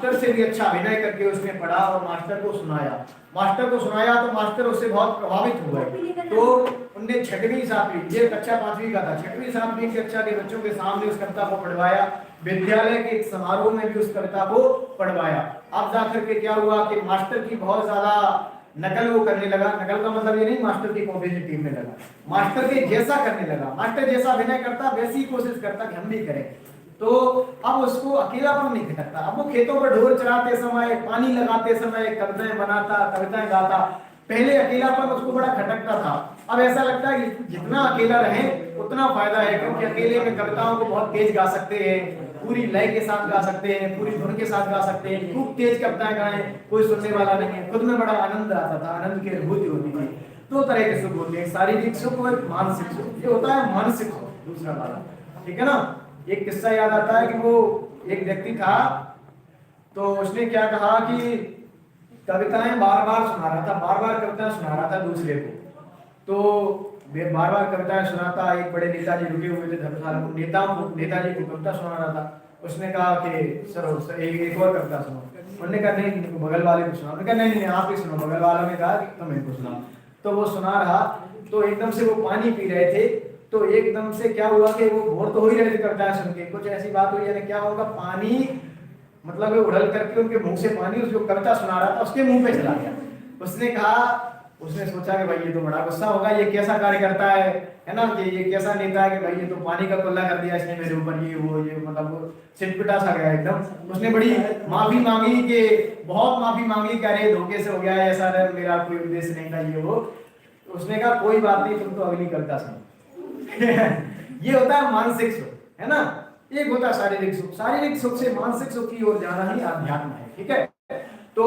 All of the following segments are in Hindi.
मास्टर से भी अच्छा अभिनय करके उसने पढ़ा और मास्टर को सुनाया। तो मास्टर उससे बहुत प्रभावित हुए। तो उनने 6वीं 7वीं, ये कक्षा 5वीं का था, 6वीं 7वीं कक्षा के बच्चों के सामने उस कविता को पढ़वाया। विद्यालय के एक समारोह में भी उस कविता को पढ़वाया। अब जाकर के क्या हुआ कि मास्टर की बहुत ज्यादा नकल वो करने लगा। नकल का मतलब ये नहीं मास्टर की कॉपी से टीम में लगा, मास्टर के जैसा करने लगा। मास्टर जैसा अभिनय करता वैसी कोशिश करता कि हम भी करें। तो अब उसको अकेलापन नहीं खटकता। अब वो खेतों पर ढोर चराते समय, पानी लगाते समय कविताएं बनाता, कविताएं गाता। पहले अकेलापन उसको बड़ा खटकता था, अब ऐसा लगता है कि जितना अकेला रहे उतना फायदा है, क्योंकि अकेले में कविताओं को बहुत तेज गा सकते हैं, पूरी लय के साथ गा सकते हैं, पूरी धुन के साथ गा सकते हैं, खूब तेज कविताएं गाएं, कोई सुनने वाला नहीं है। खुद में बड़ा आनंद आता था, आनंद की अनुभूति होती थी। दो तरह के सुख होते हैं, शारीरिक सुख और मानसिक सुख। ये होता है मानसिक सुख दूसरा वाला, ठीक है ना। एक किस्सा याद आता है कि वो एक व्यक्ति था, तो उसने क्या कहा कि कविताएं बार बार सुना रहा था, बार बार कविताएं सुना रहा था दूसरे को। तो बार बार कविताएं सुनाता। एक बड़े नेताजी रुके हुए थे धर्मशाला में, नेताजी को कविता सुना रहा था। उसने कहा कि सर एक और कविता सुनो। उन्होंने कहा नहीं, बगल वाले को सुना। उन्होंने कहा नहीं आप ही सुनो। बगल वालों ने कहा कि तुम इनको सुनाओ। तो वो सुना रहा, तो एकदम से वो पानी पी रहे थे। तो एकदम से क्या हुआ कि वो बोर तो हो ही रहे थे कविताएं सुन के, कुछ ऐसी बात हुई, यानी क्या होगा, पानी मतलब उड़ल करके उनके मुंह से पानी उस जो कविता सुना रहा था उसके मुंह पे चला गया। उसने सोचा कि भाई ये तो बड़ा गुस्सा होगा, ये कैसा कार्य करता है ना, कि ये कैसा नेता है कि भाई ये तो पानी का कुल्ला कर दिया इसने मेरे ऊपर, ये मतलब सिटपिटा सा गया एकदम। उसने बड़ी माफी मांगी, कि बहुत माफी मांगी, कह रहे धोखे से हो गया है, ऐसा मेरा कोई उद्देश्य नहीं था ये वो। उसने कहा कोई बात नहीं, तुम तो अगली कविता सुनो। ये होता है मानसिक सुख, है ना। एक होता है शारीरिक सुख। शारीरिक सुख से मानसिक सुख की ओर जाना ही अध्यात्म है, ठीक है। तो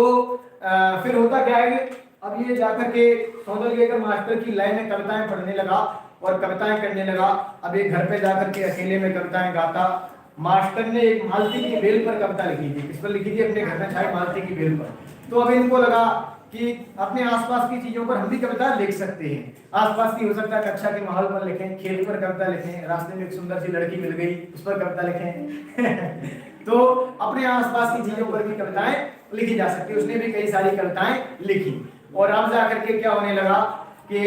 फिर होता क्या है कि अब ये जाकर के सौंदर्यकर मास्टर की लय में कविताएं पढ़ने लगा और कविताएं करने लगा। अब एक घर पे जाकर के अकेले में कविताएं गाता। मास्टर ने एक मालती की बेल पर कविता लिखी थी। किस पर लिखी थी? अपने घर में छाई मालती की बेल पर। तो अब इनको लगा कि अपने आसपास की चीजों पर हम भी कविता लिख सकते हैं। आसपास की हो सकता है कक्षा के माहौल पर लिखें, खेत पर कविता लिखें, रास्ते में एक सुंदर सी लड़की मिल गई उस पर कविता लिखें। तो अपने आसपास की चीजों पर भी कविताएं लिखी जा सकती है। उसने भी कई सारी कविताएं लिखी। और अब जाकर के क्या होने लगा कि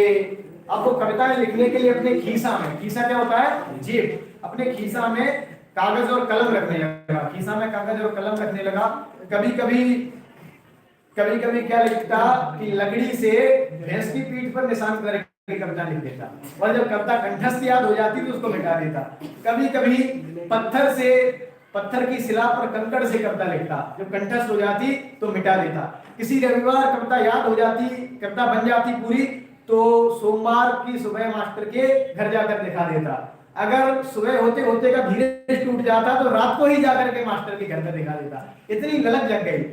अब वो कविताएं लिखने के लिए अपने खीसा में, खीसा क्या होता है? जेब। अपने खीसा में कागज और कलम रखने लगा। खीसा में कागज और कलम रखने लगा। कभी कभी क्या लिखता कि लकड़ी से भैंस की पीठ पर निशान करके कविता लिख देता, और जब कविता कंठस्थ याद हो जाती तो उसको मिटा देता। कभी कभी पत्थर की शिला पर कंकड़ से कविता लिखता, जब कंठस्थ हो जाती तो मिटा देता। किसी रविवार कविता याद हो जाती, कविता बन जाती पूरी, तो सोमवार की सुबह मास्टर के घर जाकर दिखा देता। अगर सुबह होते होते का धीरे टूट जाता तो रात को ही जाकर के मास्टर के घर पर दिखा देता। इतनी ललक जग गई।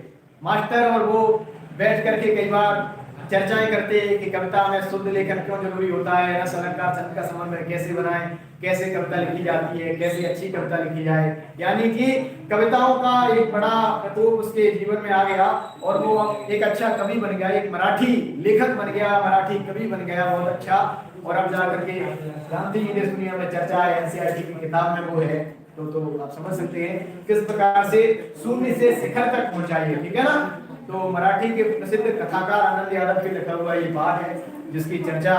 मास्टर और वो बैठ करके कई बार चर्चाएं करते हैं कि कविता में शुद्ध लेखन क्यों जरूरी होता है, रस अलंकार छंद का समन्वय कैसे बनाएं, कैसे कविता लिखी जाती है, कैसे अच्छी कविता लिखी जाए। यानी कि कविताओं का एक बड़ा प्रकोप उसके जीवन में आ गया और वो एक अच्छा कवि बन गया, एक मराठी लेखक बन गया, मराठी कवि बन गया बहुत अच्छा। और अब जाकर के गांधी जी देश दुनिया में चर्चा है, एनसीईआरटी की किताब में वो है। तो आप समझ सकते हैं किस प्रकार से शून्य से शिखर तक पहुंचाई है, ठीक है ना। तो मराठी के प्रसिद्ध कथाकार आनंद यादव के लिखा हुआ ये पाठ है, जिसकी चर्चा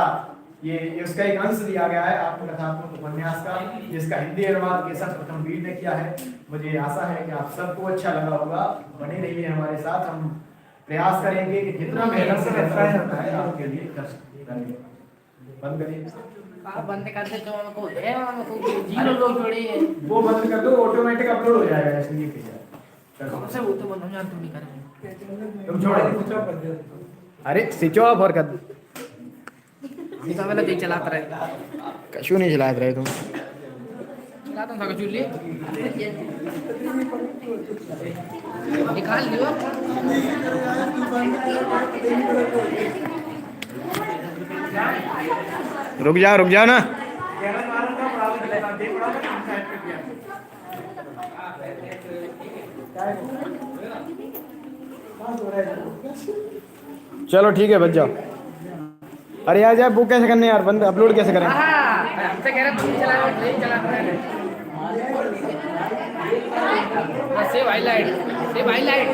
ये उसका एक अंश दिया गया है आत्मकथात्मक उपन्यास का, जिसका हिंदी अनुवाद केशव प्रथम वीर ने किया है। मुझे आशा है कि आप सबको अच्छा लगा होगा। बने रहिए हमारे साथ, हम प्रयास करेंगे कि जितना मेहनत से रहता है आपके लिए कर सकते। बंद करिए। बंद करते तो हमको जीरो लोग जोड़े हैं, वो बंद कर दो, ऑटोमेटिक अपलोड हो जाएगा। इसलिए कौन से वो तो बंद हो जाए, तुम नहीं करेंगे तुम छोड़ो। अरे स्विच ऑफ और कर दो। ये तो वाला चलाता रहे, कशु नहीं चला रहे तुम। चलाता था चूल्हे निकाल लियो। रुक जाओ ना। चलो ठीक है, बच जाओ। अरे यार जाए बुक कैसे करने यार, बंद अपलोड कैसे करें? हमसे कह रहे तुम चला सेव हाईलाइट